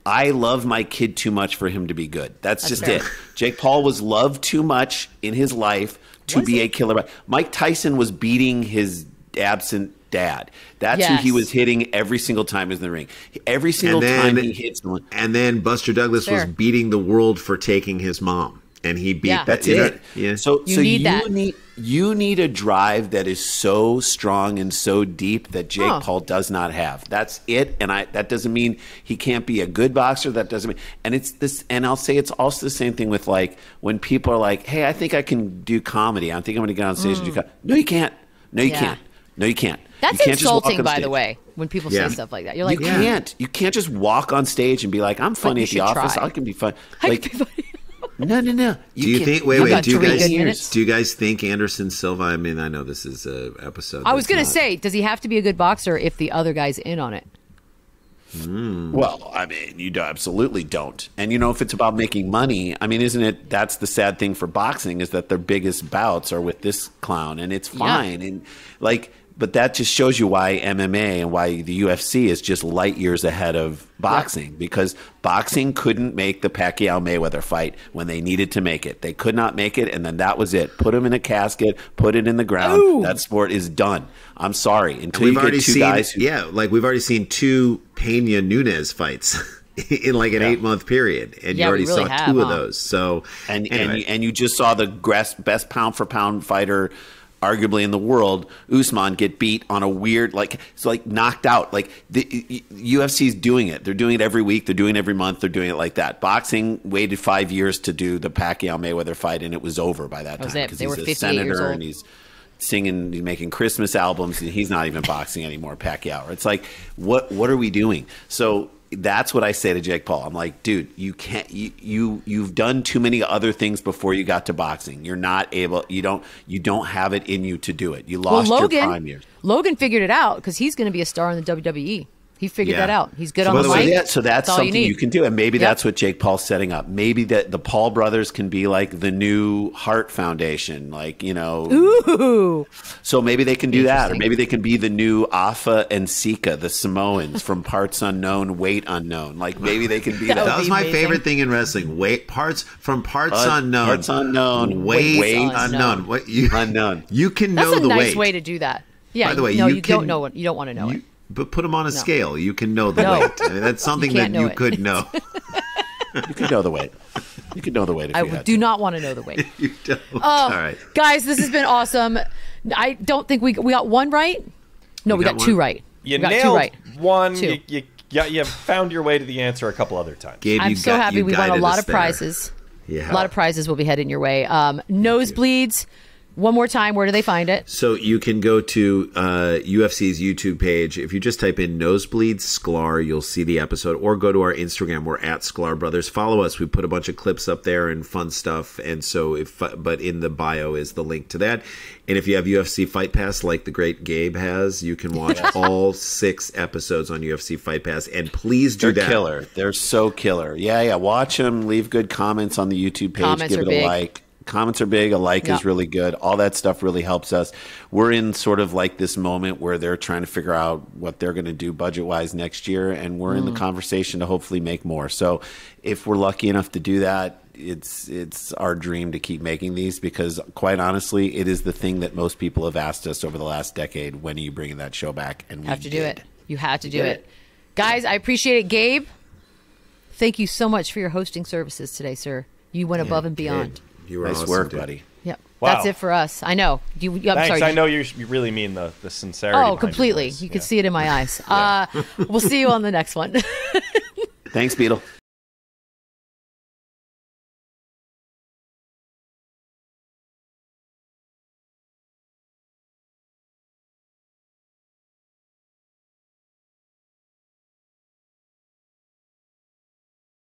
I love my kid too much for him to be good. That's just fair. It. Jake Paul was loved too much in his life to be a killer. Mike Tyson was beating his absent dad. That's who he was hitting every single time he was in the ring. Every single time he hit someone. And then Buster Douglas was beating the world for taking his mom. And he beat that's it. Yeah. So you need a drive that is so strong and so deep that Jake Paul does not have. That's it. And that doesn't mean he can't be a good boxer. That doesn't mean, and it's this, and I'll say it's also the same thing with like when people are like, hey, I think I can do comedy. I think I'm going to get on stage and do comedy. No, you can't. No, you can't. No, you can't. That's you can't insulting, by the way, when people say stuff like that. You're like, you can't just walk on stage and be like, I'm funny at the office. I can be fun. Like, no. Do you think? Wait. Do you guys think Anderson Silva? I mean, I know this is a episode. I was going to say, does he have to be a good boxer if the other guy's in on it? Well, I mean, you absolutely don't. And if it's about making money, I mean, isn't it? That's the sad thing for boxing is that their biggest bouts are with this clown, and it's fine. And like. But that just shows you why MMA and why the UFC is just light years ahead of boxing, because boxing couldn't make the Pacquiao-Mayweather fight when they needed to make it. They could not make it, and then that was it. Put him in a casket, put it in the ground. Ooh. That sport is done. I'm sorry. Until you get two guys who... Yeah, like we've already seen 2 Pena-Nunes fights in like an 8-month period, and you already saw 2 of those. So and you just saw the best pound-for-pound fighter arguably in the world, Usman, get beat on a weird, it's like knocked out. Like the UFC's doing it. They're doing it every week. They're doing it every month. They're doing it like that. Boxing waited 5 years to do the Pacquiao-Mayweather fight, and it was over by that time because he's a senator and he's singing, he's making Christmas albums, and he's not even boxing anymore, Pacquiao. It's like, what are we doing? So that's what I say to Jake Paul. I'm like, dude, you can't. You've done too many other things before you got to boxing. You're not able. You don't have it in you to do it. You lost your prime years. Logan figured it out because he's going to be a star in the WWE. He figured that out. He's good on the mic. So that's something you can do. And maybe that's what Jake Paul's setting up. Maybe that the Paul brothers can be like the new Heart Foundation. Ooh. So maybe they can do that. Or maybe they can be the new Afa and Sika, the Samoans from Parts Unknown, Weight Unknown. Like maybe they can be that. That was my favorite thing in wrestling. Parts Unknown. Parts Unknown. Weight Unknown. Unknown. You can know the weight. That's a nice way to do that. Yeah. By the way, you don't know it. You don't want to know it. But put them on a scale. You can know the weight. I mean, that's something that you could know. You could know the weight. You could know the weight if you had do not want to know the weight. You don't. All right. Guys, this has been awesome. I don't think we got one right. No, we got 2 right. You nailed one. You found your way to the answer a couple other times. Gabe, I'm so happy we won a lot of prizes. Yeah. A lot of prizes will be heading your way. Nosebleeds. One more time, where do they find it? So you can go to UFC's YouTube page. If you just type in Nosebleeds Sklar, you'll see the episode. Or go to our Instagram. We're at Sklar Brothers. Follow us. We put a bunch of clips up there and fun stuff. And so, but in the bio is the link to that. And if you have UFC Fight Pass, like the great Gabe has, you can watch all 6 episodes on UFC Fight Pass. And please do that. They're killer. They're so killer. Yeah. Watch them. Leave good comments on the YouTube page. Comments Give it a like. Comments are big. A like is really good. All that stuff really helps us. We're in sort of like this moment where they're trying to figure out what they're going to do budget-wise next year, and we're in the conversation to hopefully make more. So if we're lucky enough to do that, it's our dream to keep making these because, quite honestly, it is the thing that most people have asked us over the last decade. When are you bringing that show back? And we have to do it. You have to do it. Guys, I appreciate it. Gabe, thank you so much for your hosting services today, sir. You went above and beyond. Gabe. You were nice awesome, work, dude. buddy. Yep. Wow. That's it for us. I know. I'm Thanks. sorry. I know you really mean the sincerity. Oh, completely. You can see it in my eyes. We'll see you on the next one. Thanks, Beadle.